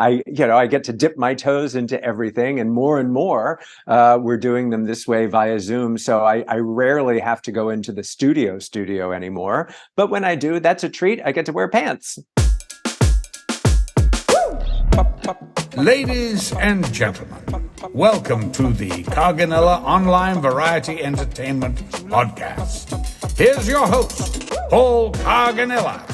I get to dip my toes into everything, and more, we're doing them this way via Zoom. So I rarely have to go into the studio anymore. But when I do, that's a treat. I get to wear pants. Ladies and gentlemen, welcome to the Carganilla Online Variety Entertainment Podcast. Here's your host, Paul Carganilla.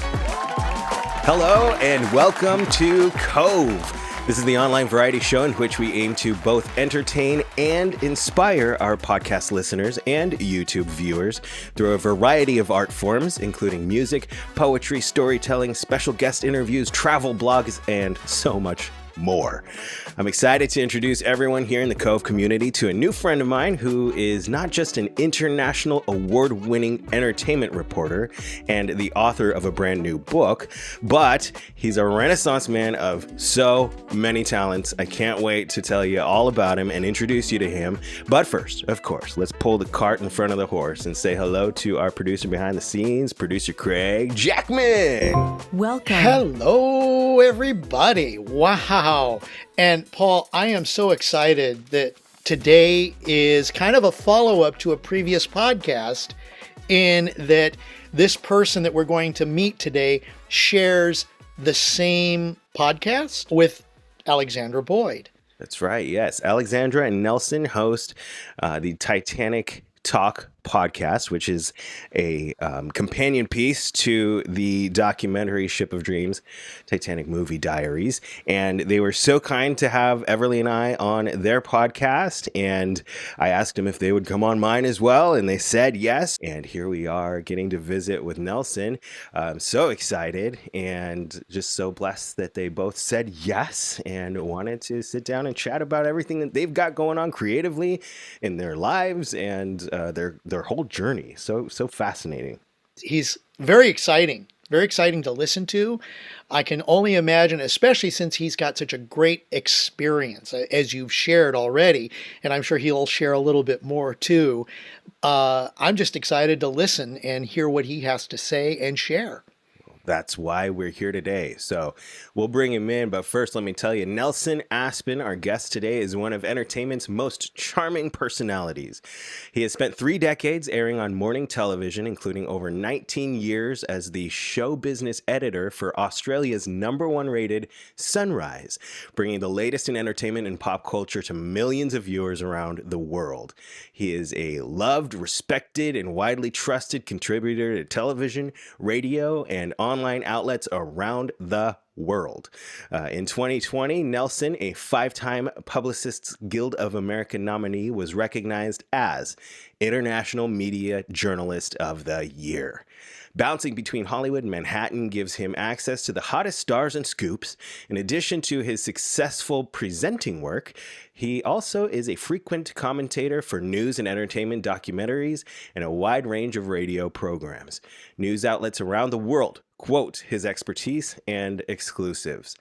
Hello and welcome to COVE. This is the online variety show in which we aim to both entertain and inspire our podcast listeners and YouTube viewers through a variety of art forms, including music, poetry, storytelling, special guest interviews, travel blogs, and so much more. I'm excited to introduce everyone here in the COVE community to a new friend of mine who is not just an international award-winning entertainment reporter and the author of a brand new book, but he's a Renaissance man of so many talents. I can't wait to tell you all about him and introduce you to him. But first, of course, let's pull the cart in front of the horse and say hello to our producer behind the scenes, producer Craig Jackman. Welcome. Hello, everybody. Wow. And Paul, I am so excited that today is kind of a follow-up to a previous podcast in that this person that we're going to meet today shares the same podcast with Alexandra Boyd. That's right. Yes. Alexandra and Nelson host the Titanic Talk podcast, which is a companion piece to the documentary Ship of Dreams, Titanic Movie Diaries. And they were so kind to have Everly and I on their podcast. And I asked them if they would come on mine as well. And they said yes. And here we are getting to visit with Nelson. I'm so excited and just so blessed that they both said yes and wanted to sit down and chat about everything that they've got going on creatively in their lives and their whole journey. So fascinating. He's very exciting to listen to. I can only imagine, especially since he's got such a great experience, as you've shared already, and I'm sure he'll share a little bit more too. I'm just excited to listen and hear what he has to say and share. That's why we're here today. So we'll bring him in. But first, let me tell you, Nelson Aspen, our guest today, is one of entertainment's most charming personalities. He has spent 3 decades airing on morning television, including over 19 years as the show business editor for Australia's #1 rated Sunrise, bringing the latest in entertainment and pop culture to millions of viewers around the world. He is a loved, respected, and widely trusted contributor to television, radio, and online outlets around the world. In 2020, Nelson, a 5-time Publicists Guild of America nominee, was recognized as International Media Journalist of the Year. Bouncing between Hollywood and Manhattan gives him access to the hottest stars and scoops. In addition to his successful presenting work, he also is a frequent commentator for news and entertainment documentaries and a wide range of radio programs. News outlets around the world quote his expertise and exclusives.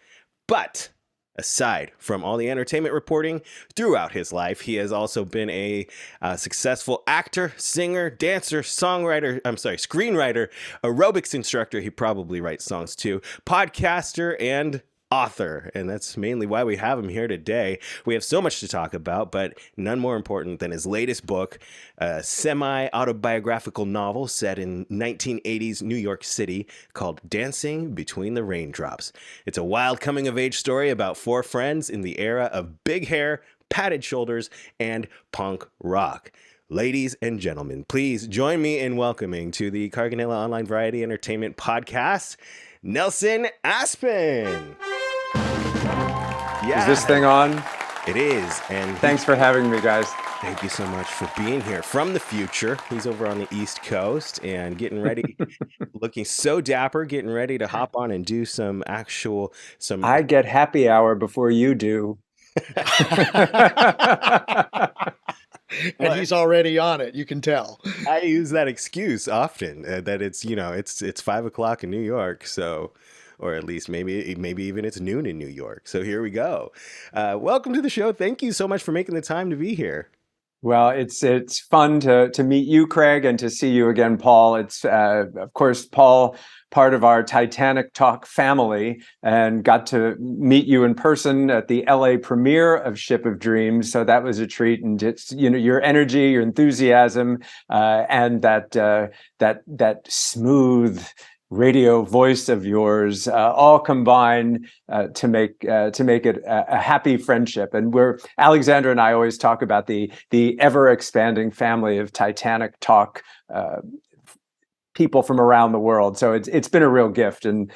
But aside from all the entertainment reporting throughout his life, he has also been a successful actor, singer, dancer, screenwriter, aerobics instructor. He probably writes songs too, podcaster, and author, and that's mainly why we have him here today. We have so much to talk about, but none more important than his latest book, a semi-autobiographical novel set in 1980s New York City called Dancing Between the Raindrops. It's a wild coming-of-age story about 4 friends in the era of big hair, padded shoulders, and punk rock. Ladies and gentlemen, please join me in welcoming to the Carganilla Online Variety Entertainment Podcast, Nelson Aspen. Yeah. Is this thing on? It is. And thanks for having me, guys. Thank you so much for being here from the future. He's over on the East Coast and getting ready, looking so dapper, getting ready to hop on and do some. I get happy hour before you do. And he's already on it, you can tell. I use that excuse often that it's 5 o'clock in New York, so, or at least maybe even it's noon in New York. So here we go. Welcome to the show. Thank you so much for making the time to be here. Well, it's fun to meet you, Craig, and to see you again, Paul. It's of course, Paul, part of our Titanic Talk family, and got to meet you in person at the LA premiere of Ship of Dreams. So that was a treat, and it's your energy, your enthusiasm, and that smooth radio voice of yours, all combine to make it a happy friendship. And Alexandra and I always talk about the ever expanding family of Titanic Talk people from around the world. So it's been a real gift, and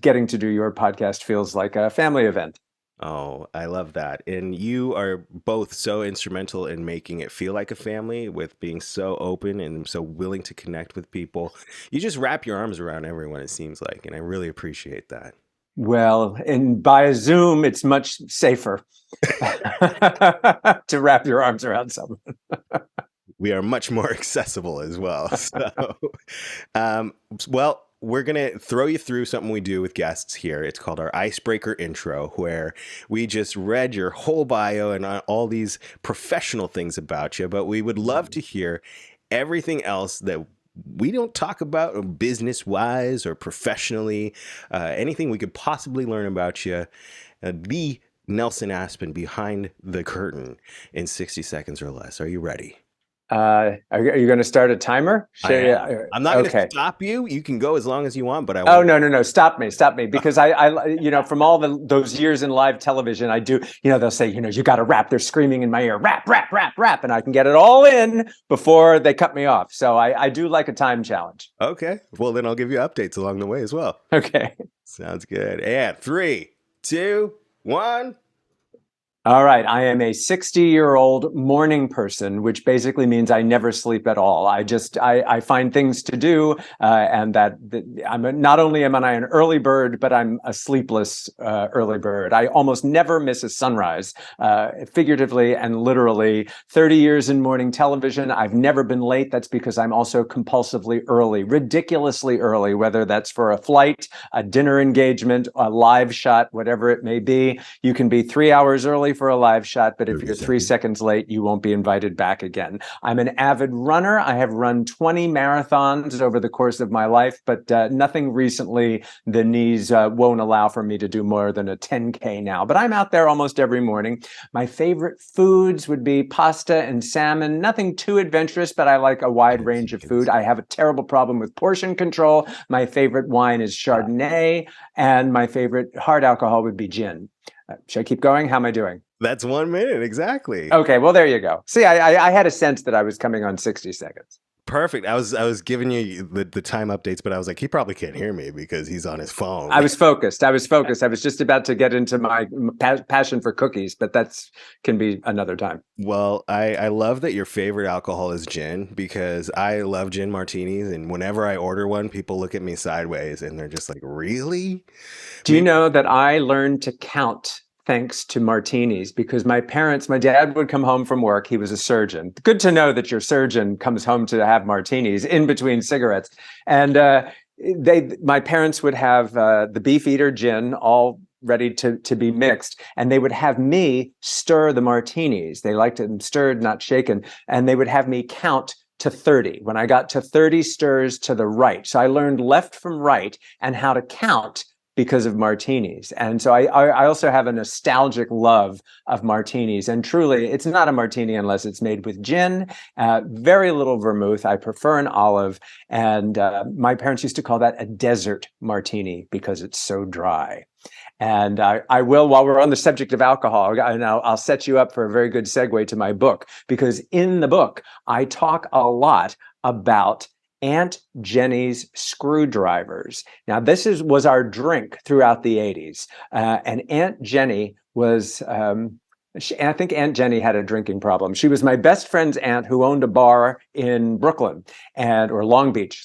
getting to do your podcast feels like a family event. Oh, I love that. And you are both so instrumental in making it feel like a family, with being so open and so willing to connect with people. You just wrap your arms around everyone, it seems like, and I really appreciate that. Well, and by a Zoom, it's much safer to wrap your arms around someone. We are much more accessible as well. So, well, we're going to throw you through something we do with guests here. It's called our icebreaker intro, where we just read your whole bio and all these professional things about you, but we would love to hear everything else that we don't talk about business wise or professionally, anything we could possibly learn about you. The Nelson Aspen behind the curtain in 60 seconds or less. Are you ready? Are you going to start a timer? I'm not going to stop you. You can go as long as you want, but no. Stop me. Because I from all those years in live television, I do, they'll say, you got to rap. They're screaming in my ear, rap. And I can get it all in before they cut me off. So I do like a time challenge. Okay. Well, then I'll give you updates along the way as well. Okay. Sounds good. And 3, 2, 1. All right. I am a 60-year-old morning person, which basically means I never sleep at all. I find things to do, and that I'm not only am I an early bird, but I'm a sleepless early bird. I almost never miss a sunrise, figuratively and literally. 30 years in morning television, I've never been late. That's because I'm also compulsively early, ridiculously early, whether that's for a flight, a dinner engagement, a live shot, whatever it may be. You can be 3 hours early for a live shot, but if you're 3 seconds late, you won't be invited back again. I'm an avid runner. I have run 20 marathons over the course of my life, but nothing recently. The knees won't allow for me to do more than a 10K now, but I'm out there almost every morning. My favorite foods would be pasta and salmon. Nothing too adventurous, but I like a wide range of food. I have a terrible problem with portion control. My favorite wine is Chardonnay, and my favorite hard alcohol would be gin. Should I keep going? How am I doing? That's 1 minute, exactly. Okay, well, there you go. See, I had a sense that I was coming on 60 seconds. Perfect. I was giving you the time updates, but I was like, he probably can't hear me because he's on his phone. I was focused. I was just about to get into my passion for cookies, but can be another time. Well, I love that your favorite alcohol is gin, because I love gin martinis, and whenever I order one, people look at me sideways and they're just like, really? Do you know that I learned to count thanks to martinis? Because my dad would come home from work. He was a surgeon. Good to know that your surgeon comes home to have martinis in between cigarettes. And my parents would have the Beefeater gin all ready to be mixed, and they would have me stir the martinis. They liked them stirred, not shaken, and they would have me count to 30 when I got to 30 stirs to the right. So I learned left from right and how to count because of martinis. And so I also have a nostalgic love of martinis. And truly, it's not a martini unless it's made with gin, very little vermouth. I prefer an olive. And my parents used to call that a desert martini because it's so dry. And I will, while we're on the subject of alcohol, and I'll set you up for a very good segue to my book, because in the book, I talk a lot about Aunt Jenny's screwdrivers. Now, this was our drink throughout the 80s. And Aunt Jenny was, I think Aunt Jenny had a drinking problem. She was my best friend's aunt who owned a bar in Brooklyn or Long Beach.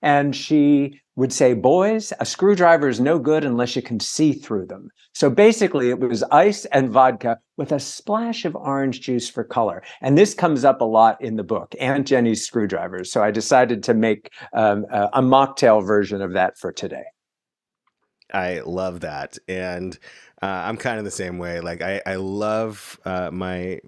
And she would say, boys, a screwdriver is no good unless you can see through them. So basically, it was ice and vodka with a splash of orange juice for color. And this comes up a lot in the book, Aunt Jenny's screwdrivers. So I decided to make a mocktail version of that for today. I love that. And I'm kind of the same way. Like I love my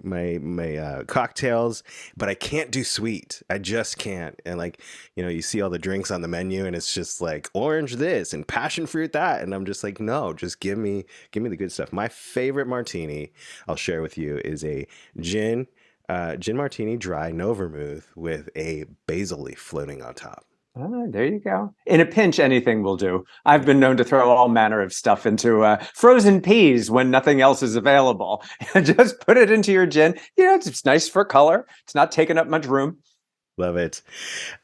cocktails, but I can't do sweet. I just can't. And like, you see all the drinks on the menu and it's just like orange this and passion fruit that. And I'm just like, no, just give me the good stuff. My favorite martini I'll share with you is a gin martini dry, no vermouth with a basil leaf floating on top. Oh, there you go. In a pinch, anything will do. I've been known to throw all manner of stuff into frozen peas when nothing else is available. Just put it into your gin. It's nice for color. It's not taking up much room. Love it.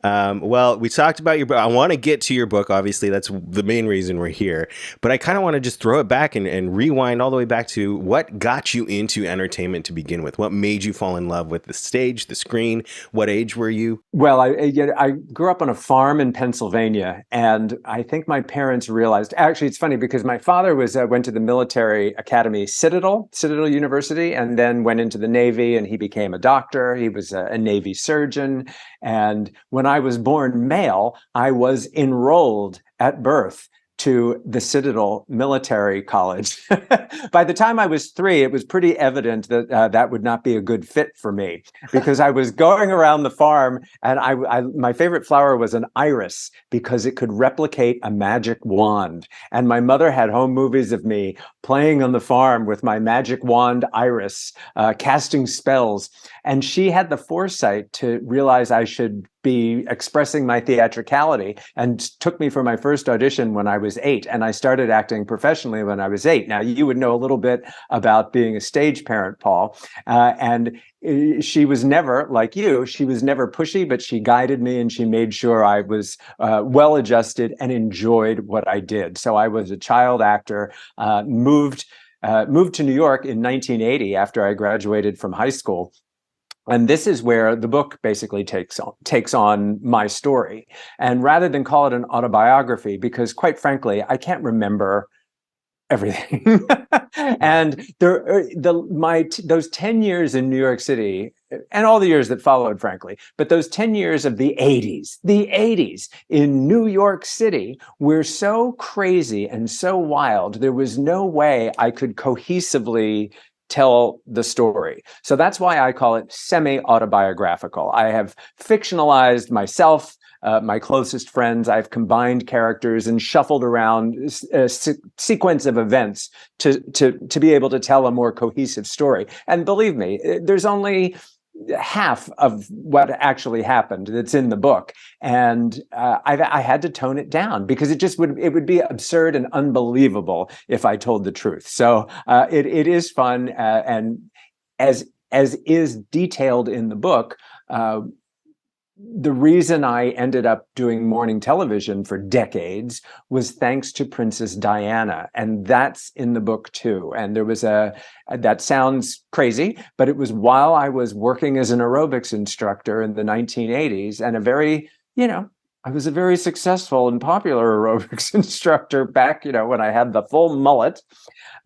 Well, we talked about your book. I want to get to your book. Obviously, that's the main reason we're here. But I kind of want to just throw it back and rewind all the way back to what got you into entertainment to begin with. What made you fall in love with the stage, the screen? What age were you? Well, I grew up on a farm in Pennsylvania, and I think my parents realized. Actually, it's funny because my father went to the military academy, Citadel University, and then went into the Navy, and he became a doctor. He was a Navy surgeon. And when I was born male, I was enrolled at birth to the Citadel Military College. By the time I was 3, it was pretty evident that that would not be a good fit for me, because I was going around the farm, and my favorite flower was an iris because it could replicate a magic wand. And my mother had home movies of me playing on the farm with my magic wand iris, casting spells. And she had the foresight to realize I should be expressing my theatricality, and took me for my first audition when I was 8. And I started acting professionally when I was 8. Now, you would know a little bit about being a stage parent, Paul. And she was never, like you, she was never pushy, but she guided me and she made sure I was well-adjusted and enjoyed what I did. So I was a child actor, moved to New York in 1980 after I graduated from high school. And this is where the book basically takes on my story. And rather than call it an autobiography, because quite frankly, I can't remember everything. And those 10 years in New York City, and all the years that followed, frankly, but those 10 years of the 80s in New York City were so crazy and so wild. There was no way I could cohesively tell the story. So that's why I call it semi-autobiographical. I have fictionalized myself, my closest friends. I've combined characters and shuffled around a sequence of events to be able to tell a more cohesive story. And believe me, there's only half of what actually happened that's in the book, and I had to tone it down because it would be absurd and unbelievable if I told the truth. So it is fun, and as is detailed in the book. The reason I ended up doing morning television for decades was thanks to Princess Diana. And that's in the book too. And there was that sounds crazy, but it was while I was working as an aerobics instructor in the 1980s, and I was a very successful and popular aerobics instructor back, when I had the full mullet.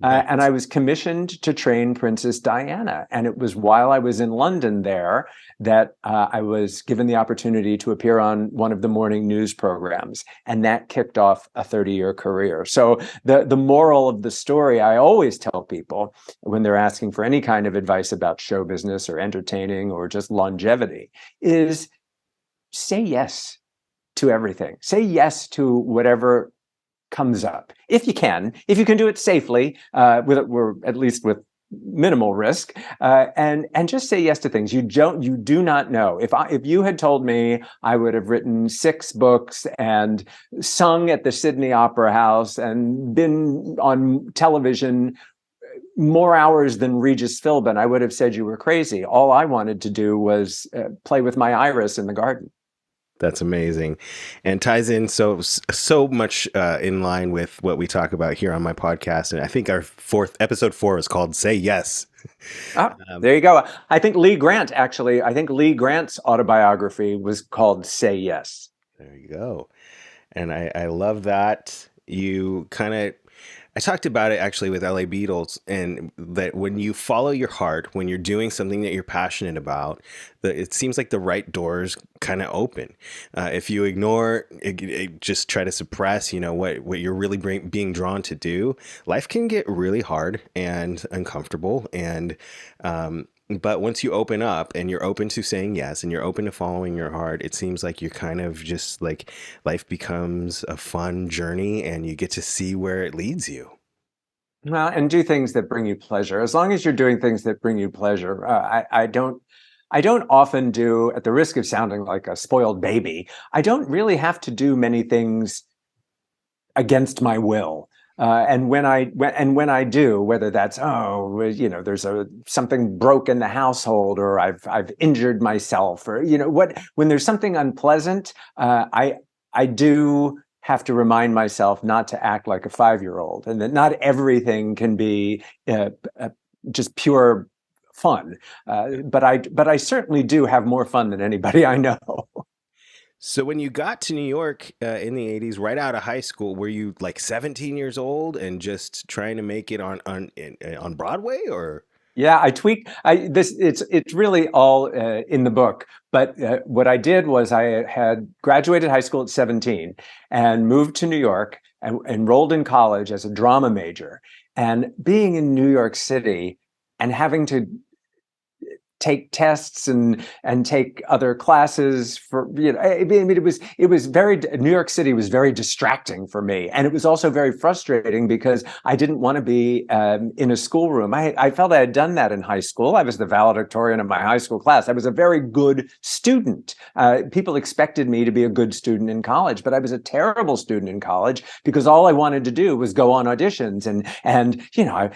And I was commissioned to train Princess Diana. And it was while I was in London there that I was given the opportunity to appear on one of the morning news programs. And that kicked off a 30-year career. So the moral of the story, I always tell people when they're asking for any kind of advice about show business or entertaining or just longevity, is say yes to everything. Say yes to whatever comes up. If you can do it safely, at least with minimal risk, and just say yes to things. You do not know. If you had told me I would have written 6 books and sung at the Sydney Opera House and been on television more hours than Regis Philbin, I would have said you were crazy. All I wanted to do was play with my iris in the garden. That's amazing, and ties in so much in line with what we talk about here on my podcast. And I think our episode 4 is called "Say Yes." There you go. I think Lee Grant's autobiography was called "Say Yes." There you go, and I love that you kind of I talked about it actually with LA Beatles, and that when you follow your heart, when you're doing something that you're passionate about, it seems like the right doors kind of open. If you ignore, just try to suppress, what you're really being drawn to do, life can get really hard and uncomfortable. And but once you open up and you're open to saying yes and you're open to following your heart, it seems like you're kind of just like life becomes a fun journey and you get to see where it leads you. Well, and do things that bring you pleasure. As long as you're doing things that bring you pleasure, I don't often do, at the risk of sounding like a spoiled baby, I don't really have to do many things against my will. And when I do, whether that's there's something broke in the household, or I've injured myself, or when there's something unpleasant, I do have to remind myself not to act like a 5-year-old, and that not everything can be just pure fun. But I certainly do have more fun than anybody I know. So when you got to New York in the 80s, right out of high school, were you like 17 years old and just trying to make it on Broadway, or? Yeah, I tweaked. It's really all in the book. But what I did was I had graduated high school at 17 and moved to New York and enrolled in college as a drama major. And being in New York City and having to take tests and take other classes for, I mean, it was very, New York City was very distracting for me. And it was also very frustrating because I didn't want to be in a schoolroom. I felt I had done that in high school. I was the valedictorian of my high school class. I was a very good student. People expected me to be a good student in college, but I was a terrible student in college because all I wanted to do was go on auditions. And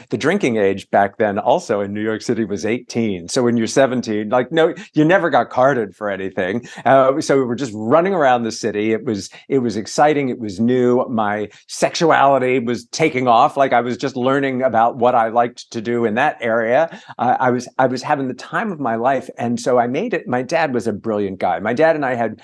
the drinking age back then also in New York City was 18. So when you're 17, like, no, you never got carded for anything. So we were just running around the city. It was exciting. It was new. My sexuality was taking off. Like, I was just learning about what I liked to do in that area. I was having the time of my life. And so I made it. My dad was a brilliant guy. My dad and I had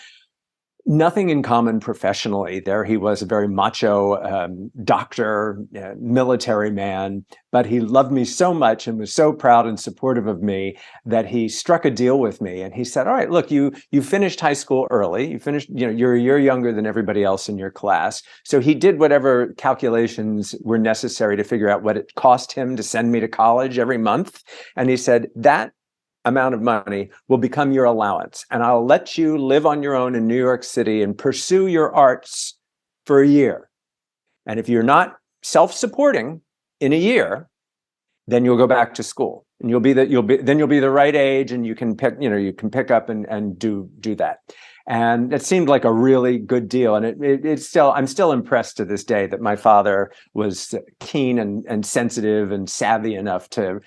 nothing in common professionally. There he was, a very macho doctor, military man, but he loved me so much and was so proud and supportive of me that he struck a deal with me. And he said, all right, look, you finished high school early. You finished, you're a year younger than everybody else in your class. So he did whatever calculations were necessary to figure out what it cost him to send me to college every month. And he said, that amount of money will become your allowance, and I'll let you live on your own in New York City and pursue your arts for a year. And if you're not self-supporting in a year, then you'll go back to school, and you'll be the right age, and you can pick up and do that. And it seemed like a really good deal. And I'm still impressed to this day that my father was keen and sensitive and savvy enough to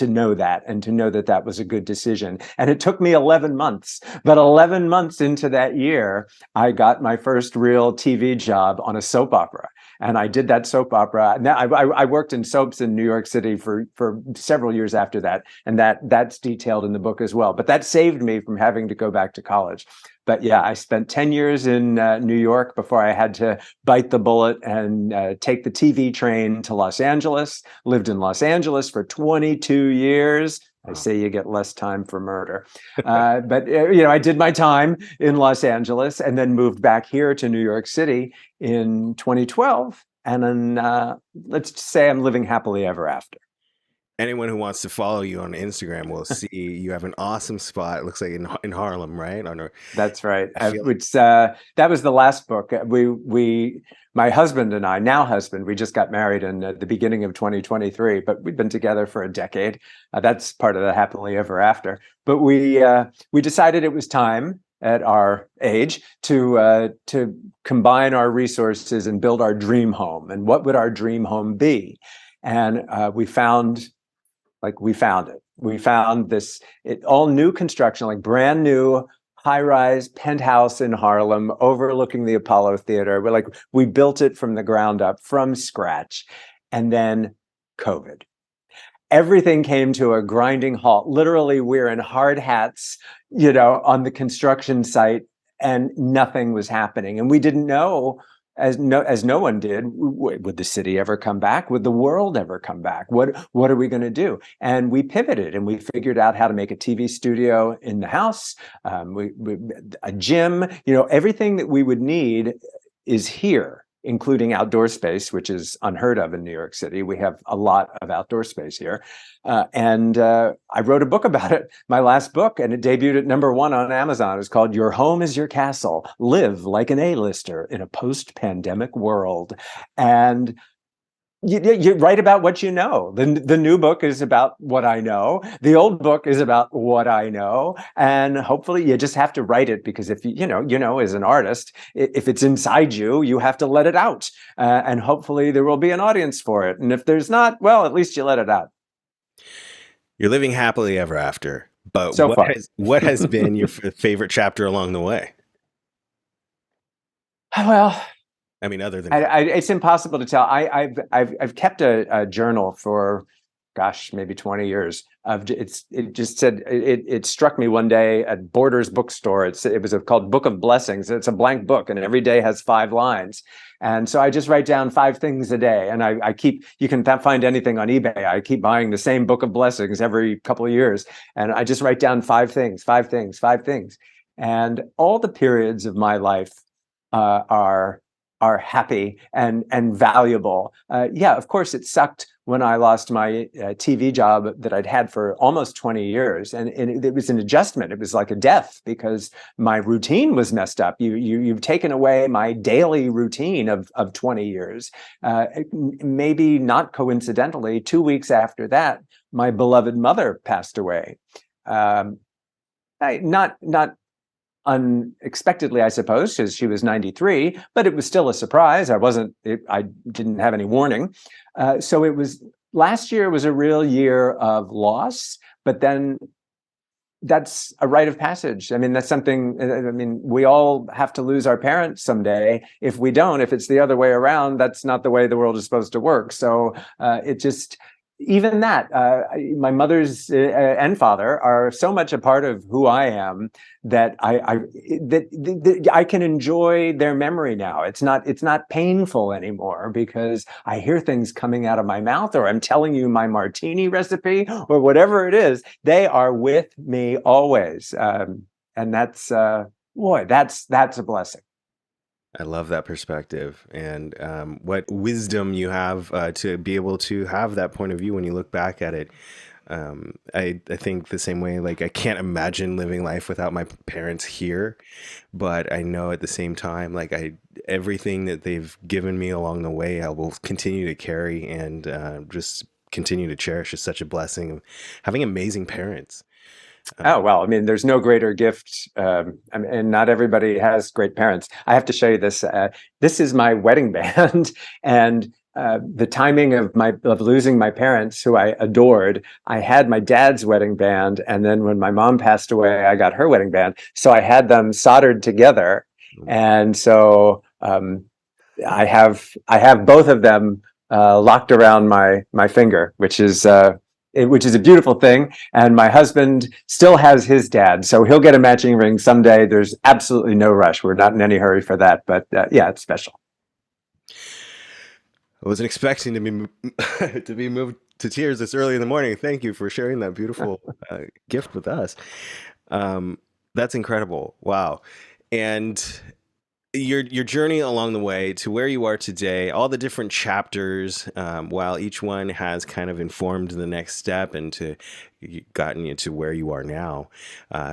know that, and to know that that was a good decision. And it took me 11 months, but 11 months into that year, I got my first real TV job on a soap opera. And I did that soap opera. Now I worked in soaps in New York City for several years after that. And that's detailed in the book as well. But that saved me from having to go back to college. But yeah, I spent 10 years in New York before I had to bite the bullet and take the TV train to Los Angeles. Lived in Los Angeles for 22 years. I say you get less time for murder. But I did my time in Los Angeles and then moved back here to New York City in 2012. And then let's just say I'm living happily ever after. Anyone who wants to follow you on Instagram will see you have an awesome spot. It looks like in Harlem, right? That's right. That was the last book. My husband and I, now husband, we just got married in the beginning of 2023, but we've been together for a decade. That's part of the happily ever after. But we decided it was time at our age to combine our resources and build our dream home. And what would our dream home be? And we found it. We found this all new construction, like brand new high-rise penthouse in Harlem overlooking the Apollo Theater. We built it from the ground up, from scratch. And then COVID. Everything came to a grinding halt. Literally, we're in hard hats, on the construction site, and nothing was happening. And we didn't know as no one did, would the city ever come back? Would the world ever come back? What are we going to do? And we pivoted and we figured out how to make a TV studio in the house, a gym, everything that we would need is here, including outdoor space, which is unheard of in New York City. We have a lot of outdoor space here. And I wrote a book about it, my last book, and it debuted at #1 on Amazon. It's called Your Home is Your Castle. Live like an A-lister in a post-pandemic world. And you write about what you know. The new book is about what I know. The old book is about what I know. And hopefully you just have to write it, because if you know, as an artist, if it's inside you, you have to let it out. And hopefully there will be an audience for it. And if there's not, well, at least you let it out. You're living happily ever after. But so what has been your favorite chapter along the way? Well, I mean, other than it's impossible to tell. I've kept a journal for, gosh, maybe 20 years. It just said, it struck me one day at Borders bookstore. It was called Book of Blessings. It's a blank book, and every day has 5 lines. And so I just write down 5 things a day, and you can find anything on eBay. I keep buying the same Book of Blessings every couple of years, and I just write down 5 things, 5 things, 5 things. And all the periods of my life are happy and valuable. Yeah, of course, it sucked when I lost my TV job that I'd had for almost 20 years. And it was an adjustment. It was like a death, because my routine was messed up. You've taken away my daily routine of 20 years. Maybe not coincidentally, 2 weeks after that, my beloved mother passed away. Not unexpectedly, I suppose, because she was 93, but it was still a surprise. I didn't have any warning. So last year was a real year of loss, but then that's a rite of passage. I mean, that's something, we all have to lose our parents someday. If we don't, if it's the other way around, that's not the way the world is supposed to work. So even that, my mother's and father are so much a part of who I am that I can enjoy their memory now. It's not painful anymore, because I hear things coming out of my mouth, or I'm telling you my martini recipe, or whatever it is. They are with me always, and that's that's a blessing. I love that perspective, and what wisdom you have to be able to have that point of view when you look back at it. I think the same way, like I can't imagine living life without my parents here, but I know at the same time, like everything that they've given me along the way, I will continue to carry and just continue to cherish. It's such a blessing of having amazing parents. Oh, well, there's no greater gift. And not everybody has great parents. I have to show you this. This is my wedding band. And the timing of losing my parents, who I adored, I had my dad's wedding band. And then when my mom passed away, I got her wedding band. So I had them soldered together. And so I have both of them locked around my finger, which is a beautiful thing. And my husband still has his dad, so he'll get a matching ring someday. There's absolutely no rush. We're not in any hurry for that, but yeah, it's special. I wasn't expecting to be moved to tears this early in the morning. Thank you for sharing that beautiful gift with us. That's incredible. Wow. And your journey along the way to where you are today, all the different chapters, while each one has kind of informed the next step and gotten you to where you are now.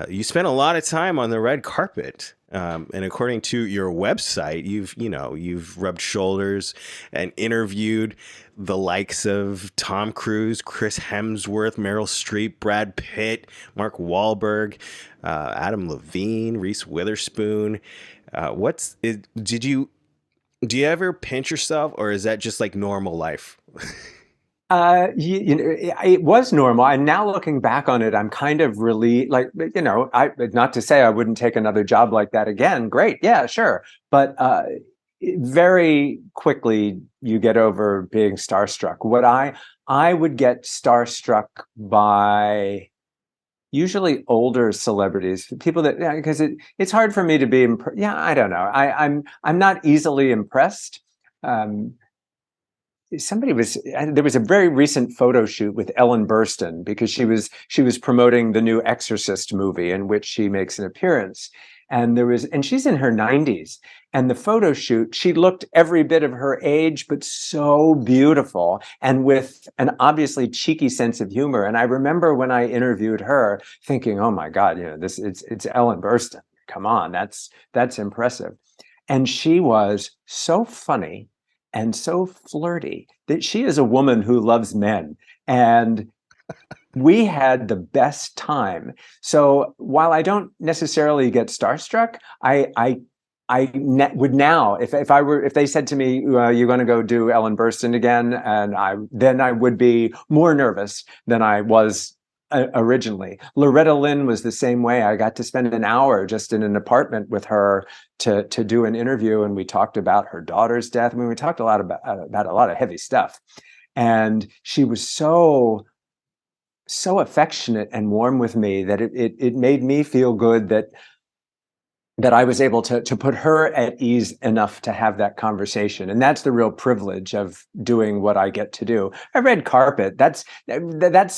You spent a lot of time on the red carpet. And according to your website, you've rubbed shoulders and interviewed the likes of Tom Cruise, Chris Hemsworth, Meryl Streep, Brad Pitt, Mark Wahlberg, Adam Levine, Reese Witherspoon. Do you ever pinch yourself, or is that just like normal life? It was normal, and now looking back on it, I'm kind of really not to say I wouldn't take another job like that again. Great, yeah, sure, but very quickly you get over being starstruck. What I would get starstruck by Usually older celebrities, people that, yeah, because it's hard for me to be, yeah, I don't know. I'm not easily impressed. Um, there was a very recent photo shoot with Ellen Burstyn because she was promoting the new Exorcist movie in which she makes an appearance. And she's in her 90s. And the photo shoot, she looked every bit of her age, but so beautiful and with an obviously cheeky sense of humor. And I remember when I interviewed her thinking, oh my God, it's Ellen Burstyn. Come on, that's impressive. And she was so funny and so flirty that she is a woman who loves men. And we had the best time. So while I don't necessarily get starstruck, would now, if they said to me, "You're going to go do Ellen Burstyn again," and then I would be more nervous than I was originally. Loretta Lynn was the same way. I got to spend an hour just in an apartment with her to do an interview, and we talked about her daughter's death. I mean, we talked a lot about a lot of heavy stuff, and she was so affectionate and warm with me that it made me feel good that I was able to put her at ease enough to have that conversation. And that's the real privilege of doing what I get to do. A red carpet, that's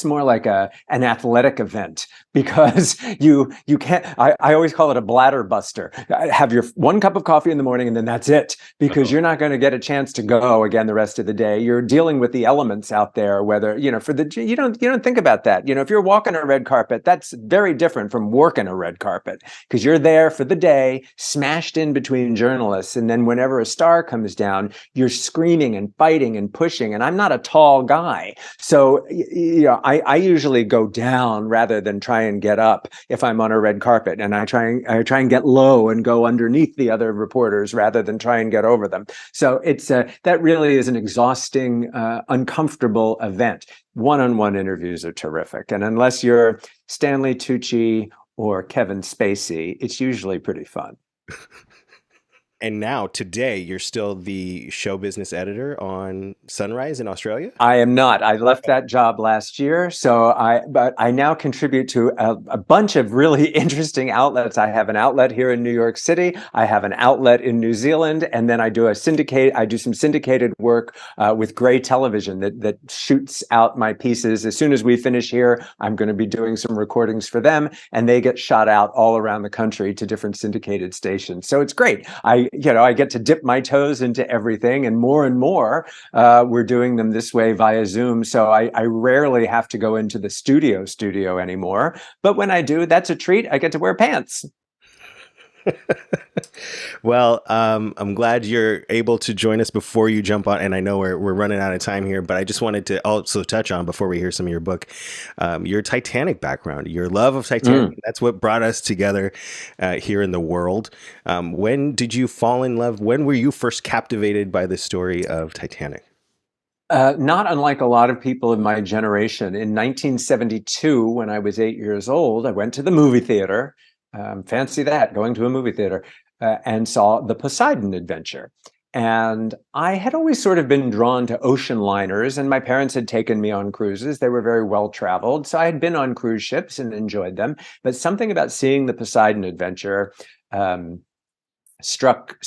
more like an athletic event because you can't, I always call it a bladder buster. Have your one cup of coffee in the morning and then that's it, because you're not going to get a chance to go again the rest of the day. You're dealing with the elements out there, whether, you don't think about that. If you're walking a red carpet, that's very different from working a red carpet because you're there for the day, smashed in between journalists. And then whenever a star comes down, you're screaming and fighting and pushing. And I'm not a tall guy. So, I usually go down rather than try and get up if I'm on a red carpet. And I try and get low and go underneath the other reporters rather than try and get over them. So that really is an exhausting, uncomfortable event. One-on-one interviews are terrific. And unless you're Stanley Tucci or Kevin Spacey, it's usually pretty fun. And now, today, you're still the show business editor on Sunrise in Australia? I am not. I left that job last year. But I now contribute to a bunch of really interesting outlets. I have an outlet here in New York City. I have an outlet in New Zealand. And then I do some syndicated work with Gray Television that shoots out my pieces. As soon as we finish here, I'm going to be doing some recordings for them, and they get shot out all around the country to different syndicated stations. So it's great. I get to dip my toes into everything, and more, we're doing them this way via Zoom. So I rarely have to go into the studio anymore. But when I do, that's a treat. I get to wear pants. Well, I'm glad you're able to join us before you jump on. And I know we're running out of time here, but I just wanted to also touch on, before we hear some of your book, your Titanic background, your love of Titanic. That's what brought us together here in the world. When did you fall in love? When were you first captivated by the story of Titanic? Not unlike a lot of people in my generation. In 1972, when I was 8 years old, I went to the movie theater. Fancy that, going to a movie theater, and saw The Poseidon Adventure. And I had always sort of been drawn to ocean liners, and my parents had taken me on cruises. They were very well traveled. So I had been on cruise ships and enjoyed them. But something about seeing The Poseidon Adventure struck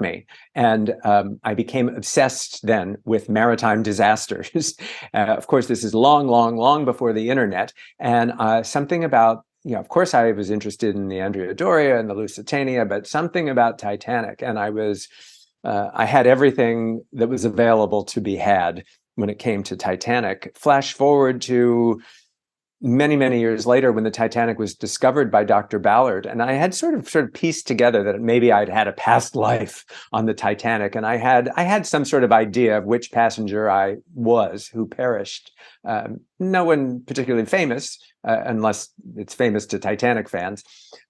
me. And I became obsessed then with maritime disasters. Of course, this is long before the internet. And something about, of course, I was interested in the Andrea Doria and the Lusitania, but something about Titanic. And I had everything that was available to be had when it came to Titanic. Flash forward to many years later, when the Titanic was discovered by Dr. Ballard, and I had sort of pieced together that maybe I'd had a past life on the Titanic, and I had some sort of idea of which passenger I was who perished. No one particularly famous, unless it's famous to Titanic fans.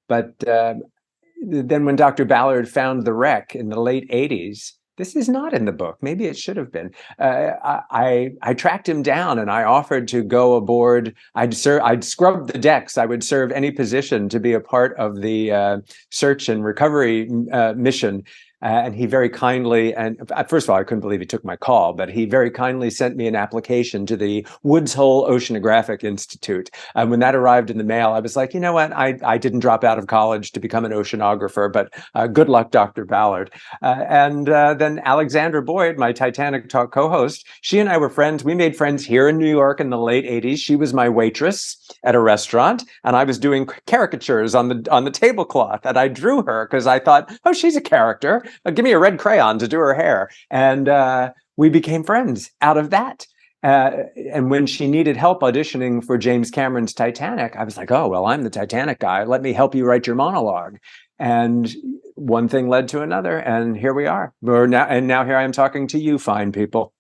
But then when Dr. Ballard found the wreck in the late 80s, this is not in the book. Maybe it should have been. I tracked him down and I offered to go aboard. I'd scrub the decks. I would serve any position to be a part of the search and recovery mission. And he very kindly, and first of all, I couldn't believe he took my call, but he very kindly sent me an application to the Woods Hole Oceanographic Institute. And when that arrived in the mail, I was like, you know what? I didn't drop out of college to become an oceanographer, but good luck, Dr. Ballard. And then Alexandra Boyd, my Titanic Talk co-host, she and I were friends. We made friends here in New York in the late 80s. She was my waitress at a restaurant, and I was doing caricatures on the tablecloth, and I drew her because I thought, oh, she's a character. Give me a red crayon to do her hair. And we became friends out of that. And when she needed help auditioning for James Cameron's Titanic, I was like, oh, well, I'm the Titanic guy. Let me help you write your monologue. And one thing led to another, and here we are. Now here I am talking to you fine people.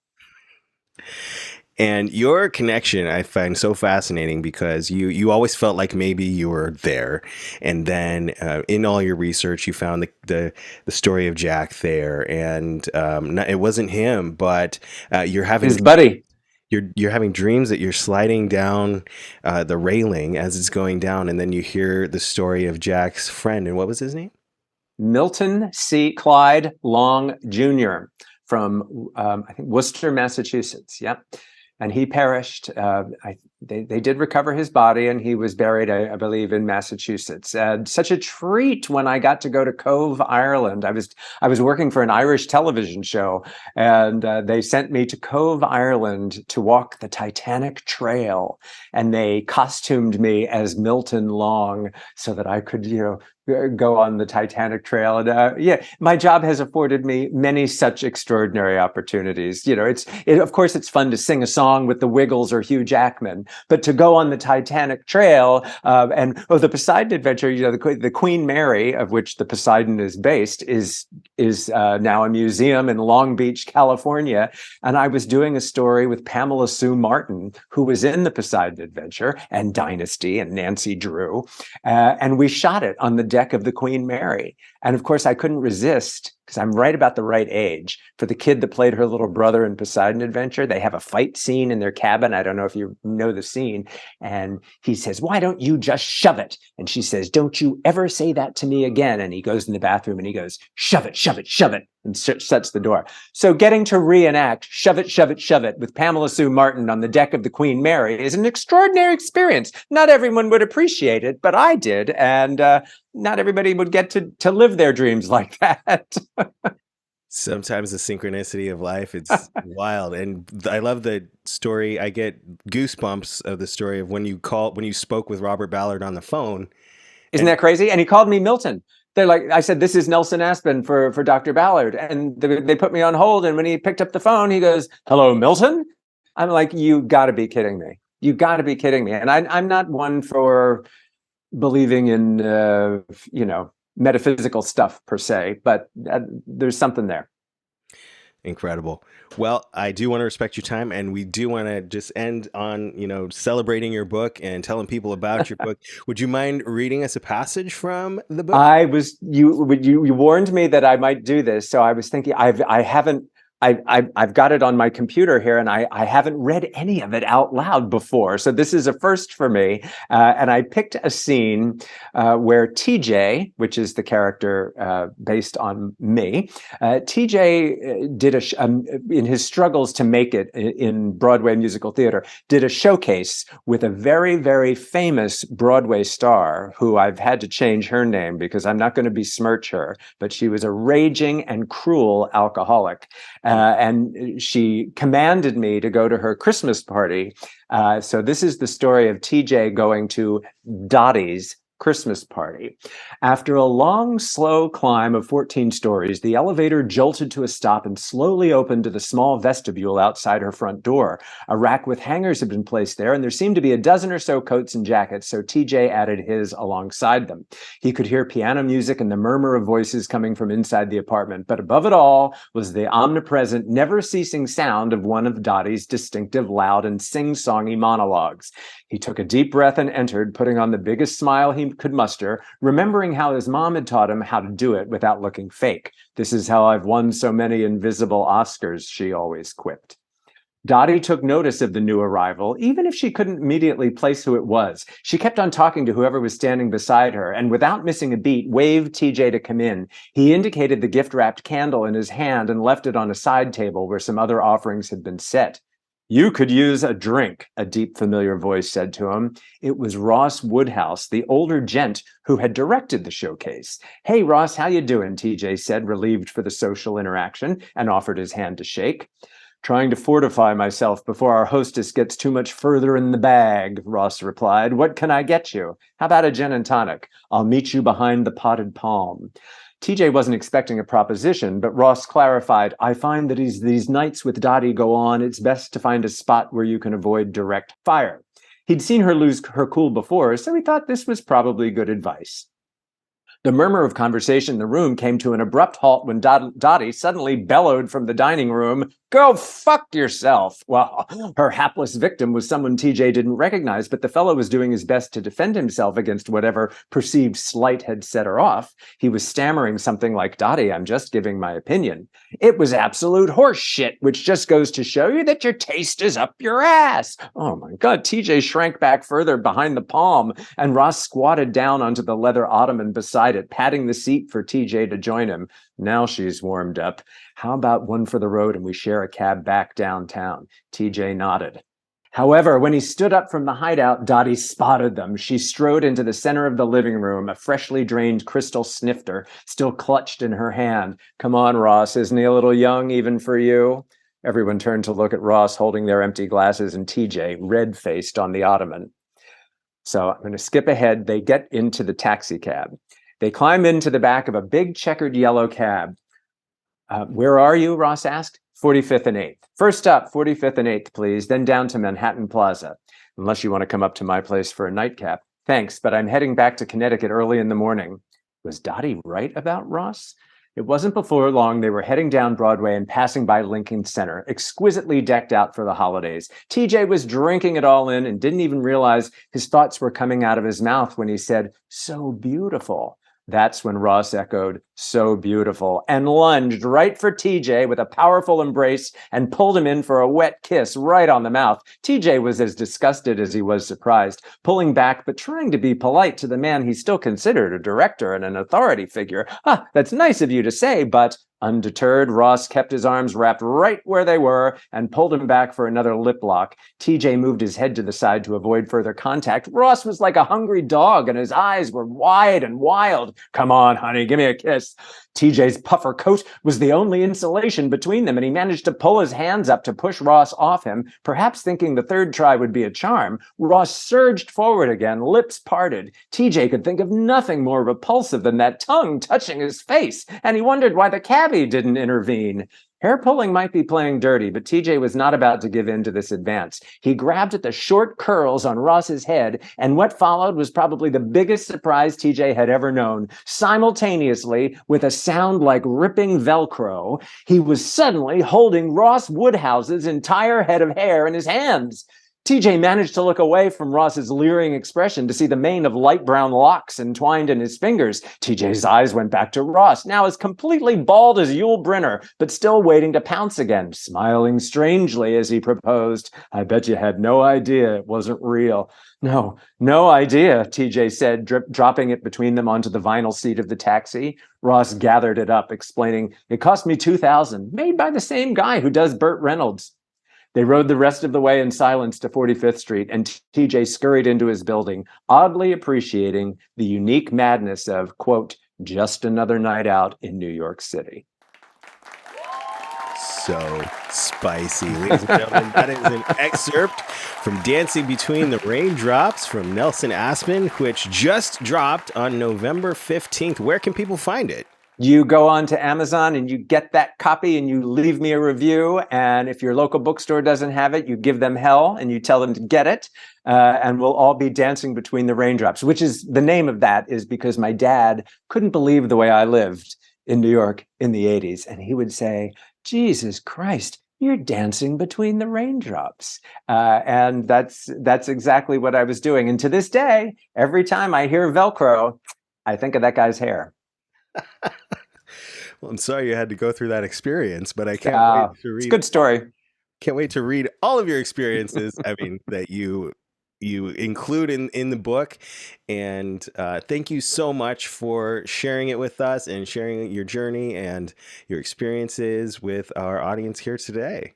And your connection I find so fascinating because you always felt like maybe you were there, and then in all your research you found the story of Jack there, and it wasn't him, but you're having his buddy. You're having dreams that you're sliding down the railing as it's going down, and then you hear the story of Jack's friend, and what was his name? Milton C. Clyde Long Jr. from I think Worcester, Massachusetts. Yep. And he perished. They did recover his body, and he was buried, I believe, in Massachusetts. Such a treat when I got to go to Cove, Ireland. I was working for an Irish television show, and they sent me to Cove, Ireland, to walk the Titanic Trail, and they costumed me as Milton Long so that I could, go on the Titanic Trail. And my job has afforded me many such extraordinary opportunities. Of course, it's fun to sing a song with the Wiggles or Hugh Jackman, but to go on the Titanic Trail the Poseidon Adventure, the Queen Mary, of which the Poseidon is based, is now a museum in Long Beach, California. And I was doing a story with Pamela Sue Martin, who was in the Poseidon Adventure and Dynasty and Nancy Drew. And we shot it on the deck of the Queen Mary. And of course, I couldn't resist, because I'm right about the right age, for the kid that played her little brother in Poseidon Adventure. They have a fight scene in their cabin. I don't know if you know the scene. And he says, why don't you just shove it? And she says, don't you ever say that to me again. And he goes in the bathroom and he goes, shove it, shove it, shove it, and shuts the door. So getting to reenact Shove It, Shove It, Shove It with Pamela Sue Martin on the deck of the Queen Mary is an extraordinary experience. Not everyone would appreciate it, but I did. And not everybody would get to live their dreams like that. Sometimes the synchronicity of life, it's wild. And I love the story. I get goosebumps of the story of when you spoke with Robert Ballard on the phone. Isn't that crazy? And he called me Milton. They're like, I said, this is Nelson Aspen for Dr. Ballard. And they put me on hold. And when he picked up the phone, he goes, hello, Milton? I'm like, you got to be kidding me. You got to be kidding me. And I'm not one for believing in, metaphysical stuff per se, but there's something there. Incredible. Well, I do want to respect your time, and we do want to just end on, celebrating your book and telling people about your book. Would you mind reading us a passage from the book? You warned me that I might do this, so I was thinking I've got it on my computer here, and I haven't read any of it out loud before. So this is a first for me. And I picked a scene where TJ, which is the character based on me, TJ did in his struggles to make it in Broadway musical theater, did a showcase with a very, very famous Broadway star who I've had to change her name because I'm not going to besmirch her, but she was a raging and cruel alcoholic. And she commanded me to go to her Christmas party. So this is the story of TJ going to Dottie's Christmas party. After a long, slow climb of 14 stories, the elevator jolted to a stop and slowly opened to the small vestibule outside her front door. A rack with hangers had been placed there, and there seemed to be a dozen or so coats and jackets, so TJ added his alongside them. He could hear piano music and the murmur of voices coming from inside the apartment, but above it all was the omnipresent, never-ceasing sound of one of Dottie's distinctive, loud, and sing-songy monologues. He took a deep breath and entered, putting on the biggest smile he could muster, remembering how his mom had taught him how to do it without looking fake. This is how I've won so many invisible Oscars, she always quipped. Dottie took notice of the new arrival, even if she couldn't immediately place who it was. She kept on talking to whoever was standing beside her, and without missing a beat, waved TJ to come in. He indicated the gift-wrapped candle in his hand and left it on a side table where some other offerings had been set. "You could use a drink," a deep, familiar voice said to him. It was Ross Woodhouse, the older gent who had directed the showcase. "Hey, Ross, how you doing?" TJ said, relieved for the social interaction, and offered his hand to shake. "Trying to fortify myself before our hostess gets too much further in the bag," Ross replied. "What can I get you? How about a gin and tonic? I'll meet you behind the potted palm." TJ wasn't expecting a proposition, but Ross clarified, "I find that as these nights with Dottie go on, it's best to find a spot where you can avoid direct fire." He'd seen her lose her cool before, so he thought this was probably good advice. The murmur of conversation in the room came to an abrupt halt when Dottie suddenly bellowed from the dining room, "Go fuck yourself!" Well, her hapless victim was someone TJ didn't recognize, but the fellow was doing his best to defend himself against whatever perceived slight had set her off. He was stammering something like, "Dottie, I'm just giving my opinion." "It was absolute horse shit, which just goes to show you that your taste is up your ass." Oh my God, TJ shrank back further behind the palm, and Ross squatted down onto the leather ottoman beside it, patting the seat for TJ to join him. Now she's warmed up. "How about one for the road and we share a cab back downtown?" TJ nodded. However, when he stood up from the hideout, Dottie spotted them. She strode into the center of the living room, a freshly drained crystal snifter still clutched in her hand. "Come on, Ross, isn't he a little young even for you?" Everyone turned to look at Ross holding their empty glasses and TJ, red-faced on the ottoman. So I'm going to skip ahead. They get into the taxi cab. They climb into the back of a big checkered yellow cab. "Where are you?" Ross asked. 45th and 8th. "First up, 45th and 8th, please, then down to Manhattan Plaza. Unless you want to come up to my place for a nightcap." "Thanks, but I'm heading back to Connecticut early in the morning." Was Dottie right about Ross? It wasn't before long they were heading down Broadway and passing by Lincoln Center, exquisitely decked out for the holidays. TJ was drinking it all in and didn't even realize his thoughts were coming out of his mouth when he said, "So beautiful." That's when Ross echoed, "So beautiful," and lunged right for TJ with a powerful embrace and pulled him in for a wet kiss right on the mouth. TJ was as disgusted as he was surprised, pulling back but trying to be polite to the man he still considered a director and an authority figure. "Ah, that's nice of you to say, but..." Undeterred, Ross kept his arms wrapped right where they were and pulled him back for another lip lock. TJ moved his head to the side to avoid further contact. Ross was like a hungry dog, and his eyes were wide and wild. "Come on, honey, give me a kiss." TJ's puffer coat was the only insulation between them, and he managed to pull his hands up to push Ross off him, perhaps thinking the third try would be a charm. Ross surged forward again, lips parted. TJ could think of nothing more repulsive than that tongue touching his face, and he wondered why the cabbie didn't intervene. Hair pulling might be playing dirty, but TJ was not about to give in to this advance. He grabbed at the short curls on Ross's head, and what followed was probably the biggest surprise TJ had ever known. Simultaneously, with a sound like ripping Velcro, he was suddenly holding Ross Woodhouse's entire head of hair in his hands. TJ managed to look away from Ross's leering expression to see the mane of light brown locks entwined in his fingers. TJ's eyes went back to Ross, now as completely bald as Yul Brynner, but still waiting to pounce again, smiling strangely as he proposed, "I bet you had no idea it wasn't real." No idea," TJ said, dropping it between them onto the vinyl seat of the taxi. Ross gathered it up, explaining, "It cost me $2,000, made by the same guy who does Burt Reynolds." They rode the rest of the way in silence to 45th Street, and TJ scurried into his building, oddly appreciating the unique madness of, quote, "just another night out in New York City." So spicy. Ladies and gentlemen, that is an excerpt from Dancing Between the Raindrops from Nelson Aspen, which just dropped on November 15th. Where can people find it? You go on to Amazon and you get that copy and you leave me a review. And if your local bookstore doesn't have it, you give them hell and you tell them to get it. And we'll all be dancing between the raindrops, which is the name of that is because my dad couldn't believe the way I lived in New York in the 80s. And he would say, "Jesus Christ, you're dancing between the raindrops." And that's exactly what I was doing. And to this day, every time I hear Velcro, I think of that guy's hair. Well, I'm sorry you had to go through that experience, but I can't wait to read. It's a good story. Can't wait to read all of your experiences. I mean, that you include in the book. And thank you so much for sharing it with us and sharing your journey and your experiences with our audience here today.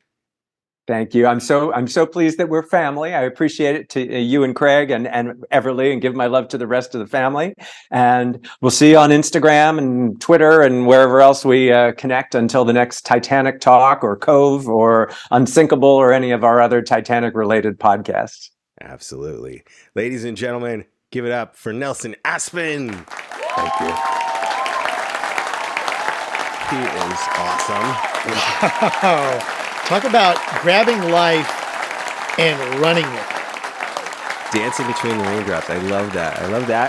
Thank you. I'm so pleased that we're family. I appreciate it to you and Craig and Everly, and give my love to the rest of the family. And we'll see you on Instagram and Twitter and wherever else we connect until the next Titanic talk or Cove or Unsinkable or any of our other Titanic related podcasts. Absolutely. Ladies and gentlemen, give it up for Nelson Aspen. Thank you. He is awesome. Wow. Talk about grabbing life and running with it. Dancing between the raindrops. I love that.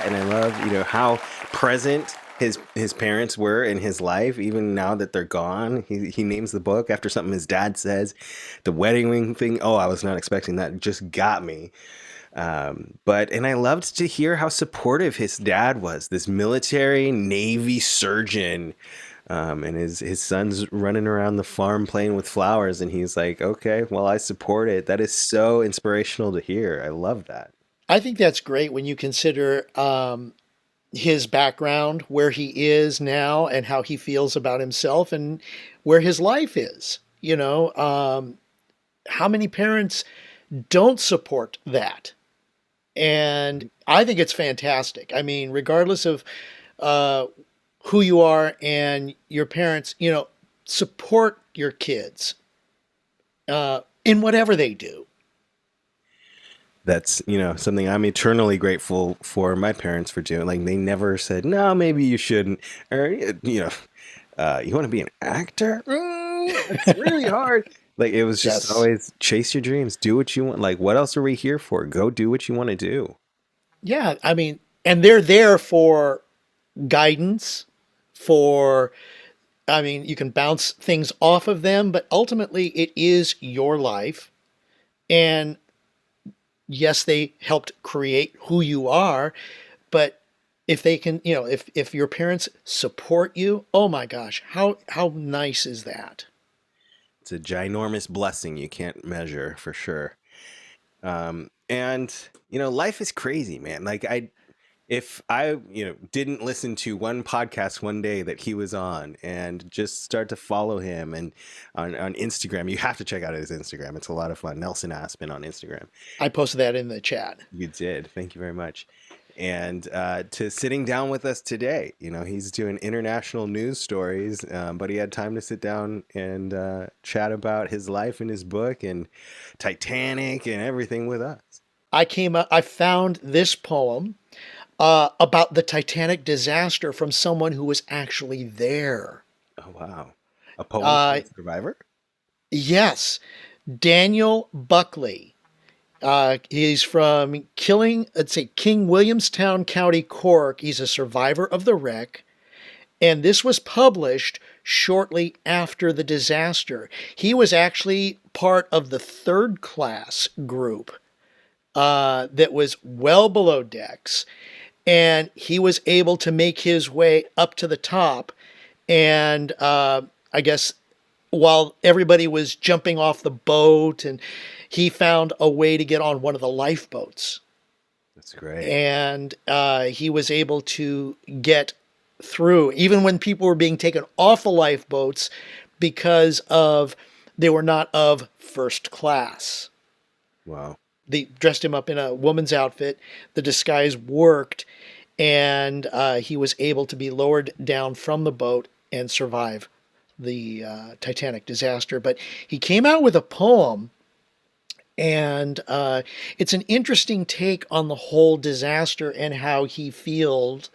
And I love, how present his parents were in his life, even now that they're gone. He names the book after something his dad says. The wedding ring thing. Oh, I was not expecting that. It just got me. And I loved to hear how supportive his dad was, this military Navy surgeon. And his son's running around the farm playing with flowers, and he's like, okay, well, I support it. That is so inspirational to hear. I love that. I think that's great when you consider his background, where he is now and how he feels about himself and where his life is. How many parents don't support that? And I think it's fantastic. I mean, regardless of who you are and your parents, support your kids in whatever they do. That's, something I'm eternally grateful for my parents for doing. Like, they never said, no, maybe you shouldn't. Or, you want to be an actor? It's really hard. Like, it was just always chase your dreams, do what you want. Like, what else are we here for? Go do what you want to do. Yeah. I mean, and they're there for guidance, you can bounce things off of them, but ultimately it is your life. And yes, they helped create who you are, but if they can, if your parents support you, oh my gosh, how nice is that? It's a ginormous blessing you can't measure, for sure. And life is crazy, man. Like, if I, didn't listen to one podcast one day that he was on and just start to follow him and on Instagram, you have to check out his Instagram. It's a lot of fun. Nelson Aspen on Instagram. I posted that in the chat. You did. Thank you very much. And to sitting down with us today, he's doing international news stories, but he had time to sit down and chat about his life and his book and Titanic and everything with us. I found this poem about the Titanic disaster from someone who was actually there. Oh, wow. A poem survivor? Yes. Daniel Buckley. He's from King Williamstown County, Cork. He's a survivor of the wreck. And this was published shortly after the disaster. He was actually part of the third class group that was well below decks. And he was able to make his way up to the top. And I guess while everybody was jumping off the boat, and he found a way to get on one of the lifeboats. That's great. And he was able to get through, even when people were being taken off the lifeboats because they were not of first class. Wow. They dressed him up in a woman's outfit. The disguise worked, and he was able to be lowered down from the boat and survive the Titanic disaster. But he came out with a poem, and it's an interesting take on the whole disaster and how he felt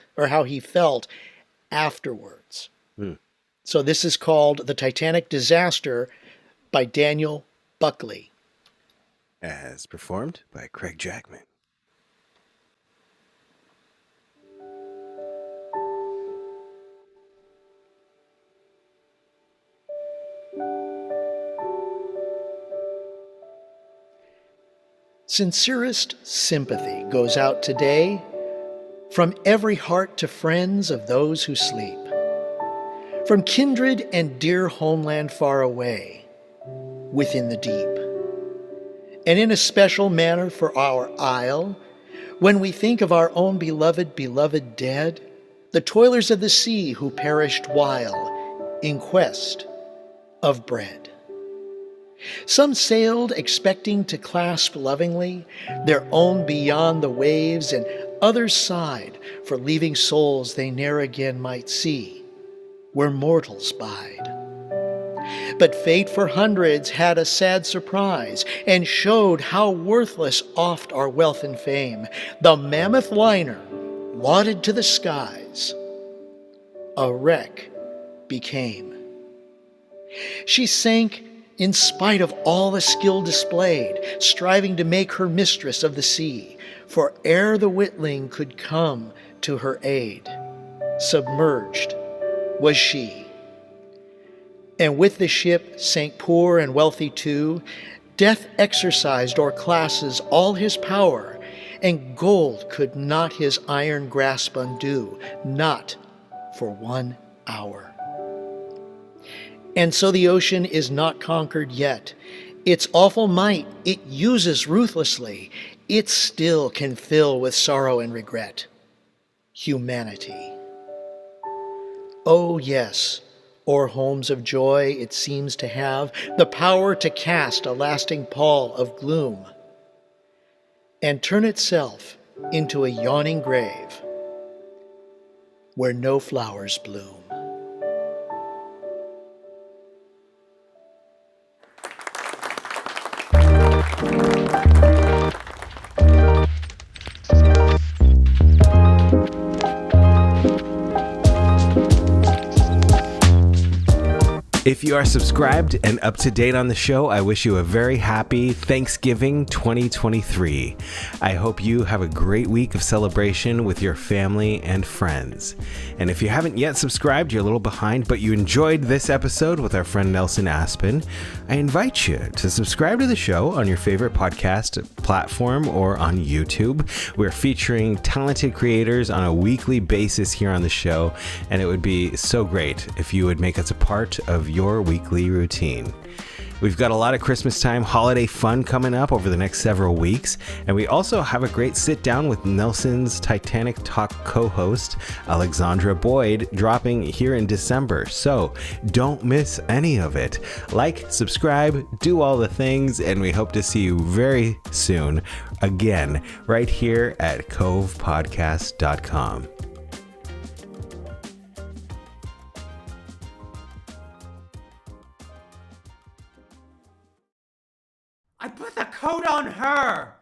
afterwards. So this is called The Titanic Disaster by Daniel Buckley. As performed by Craig Jackman. Sincerest sympathy goes out today from every heart to friends of those who sleep, from kindred and dear homeland far away, within the deep. and in a special manner for our isle, when we think of our own beloved dead, the toilers of the sea who perished while in quest of bread. Some sailed expecting to clasp lovingly their own beyond the waves, and others sighed for leaving souls they ne'er again might see, where mortals bide. But fate for hundreds had a sad surprise, and showed how worthless oft are wealth and fame. The mammoth liner, lauded to the skies, a wreck became. She sank in spite of all the skill displayed, striving to make her mistress of the sea, for ere the Witling could come to her aid, submerged was she. And with the ship sank poor and wealthy too. Death exercised o'er classes all his power, and gold could not his iron grasp undo, not for 1 hour. And so the ocean is not conquered yet. Its awful might it uses ruthlessly. It still can fill with sorrow and regret humanity. Oh yes, o'er homes of joy it seems to have the power to cast a lasting pall of gloom, and turn itself into a yawning grave where no flowers bloom. If you are subscribed and up to date on the show, I wish you a very happy Thanksgiving 2023. I hope you have a great week of celebration with your family and friends. And if you haven't yet subscribed, you're a little behind, but you enjoyed this episode with our friend Nelson Aspen, I invite you to subscribe to the show on your favorite podcast platform or on YouTube. We're featuring talented creators on a weekly basis here on the show, and it would be so great if you would make us a part of your weekly routine. We've got a lot of Christmas time holiday fun coming up over the next several weeks, and we also have a great sit down with Nelson's Titanic Talk co-host Alexandra Boyd dropping here in December, so don't miss any of it. Like, subscribe, do all the things, and we hope to see you very soon again right here at COVEpodcast.com. I put the coat on her!